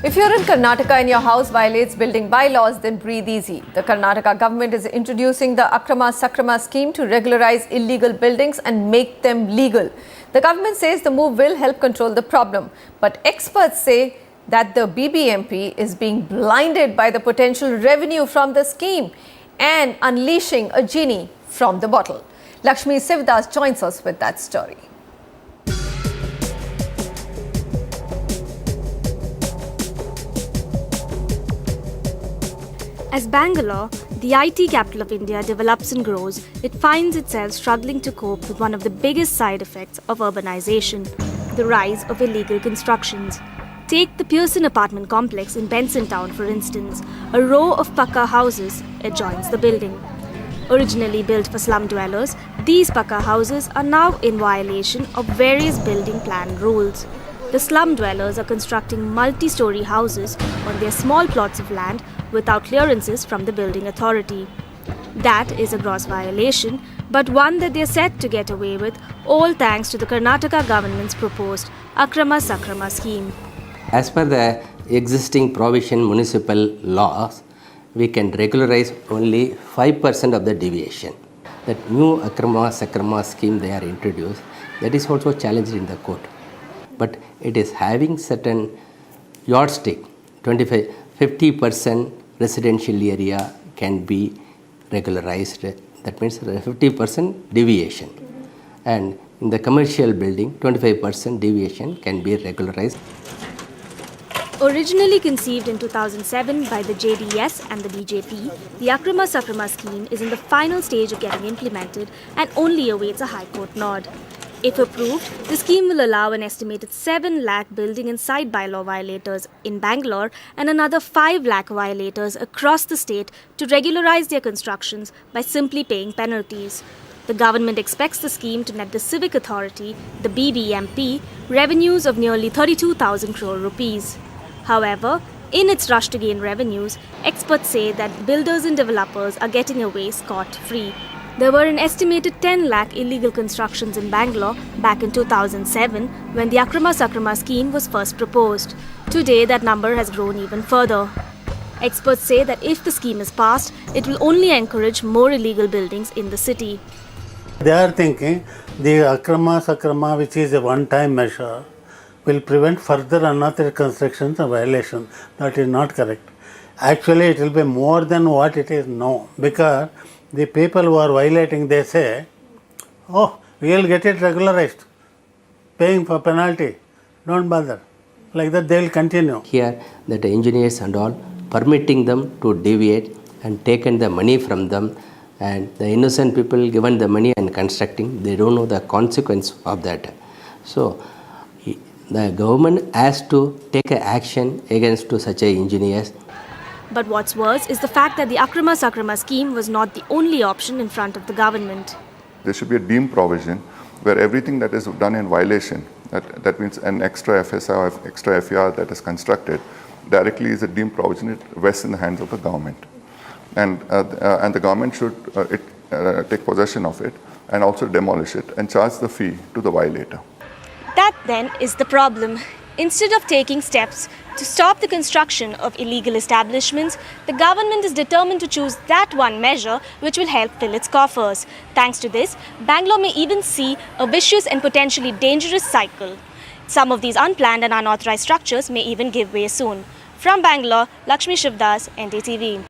If you're in Karnataka and your house violates building bylaws, then breathe easy. The Karnataka government is introducing the Akrama Sakrama scheme to regularize illegal buildings and make them legal. The government says the move will help control the problem, but experts say that the BBMP is being blinded by the potential revenue from the scheme and unleashing a genie from the bottle. Lakshmi Sivdas joins us with that story. As Bangalore, the IT capital of India, develops and grows, it finds itself struggling to cope with one of the biggest side effects of urbanization, the rise of illegal constructions. Take the Pearson apartment complex in Benson Town, for instance. A row of Pakka houses adjoins the building. Originally built for slum dwellers, these Pakka houses are now in violation of various building plan rules. The slum dwellers are constructing multi-story houses on their small plots of land without clearances from the building authority. That is a gross violation, but one that they are set to get away with, all thanks to the Karnataka government's proposed Akrama Sakrama scheme. As per the existing provision municipal laws, we can regularize only 5% of the deviation. That new Akrama Sakrama scheme they are introduced, that is also challenged in the court. But it is having certain yardstick, 50% residential area can be regularized. That means 50% deviation. And in the commercial building, 25% deviation can be regularized. Originally conceived in 2007 by the JDS and the BJP, the Akrama Sakrama scheme is in the final stage of getting implemented and only awaits a High Court nod. If approved, the scheme will allow an estimated 7 lakh building and site bylaw violators in Bangalore and another 5 lakh violators across the state to regularize their constructions by simply paying penalties. The government expects the scheme to net the civic authority, the BBMP, revenues of nearly 32,000 crore rupees. However, in its rush to gain revenues, experts say that builders and developers are getting away scot-free. There were an estimated 10 lakh illegal constructions in Bangalore back in 2007 when the Akrama Sakrama scheme was first proposed. Today, that number has grown even further. Experts say that if the scheme is passed, it will only encourage more illegal buildings in the city. They are thinking the Akrama Sakrama, which is a one-time measure, will prevent further unauthorized constructions and violations. That is not correct. Actually, it will be more than what it is now, because the people who are violating, they say, oh, we will get it regularized, paying for penalty, don't bother. Like that they will continue. Here, that the engineers and all, permitting them to deviate and taken the money from them, and the innocent people given the money and constructing, they don't know the consequence of that. So, the government has to take action against to such engineers. But what's worse is the fact that the Akrama Sakrama scheme was not the only option in front of the government. There should be a deemed provision where everything that is done in violation, that means an extra FSI or extra FER that is constructed, directly is a deemed provision, it rests in the hands of the government. And the government should take possession of it and also demolish it and charge the fee to the violator. That then is the problem. Instead of taking steps to stop the construction of illegal establishments, the government is determined to choose that one measure which will help fill its coffers. Thanks to this, Bangalore may even see a vicious and potentially dangerous cycle. Some of these unplanned and unauthorized structures may even give way soon. From Bangalore, Lakshmi Sivdas, NDTV.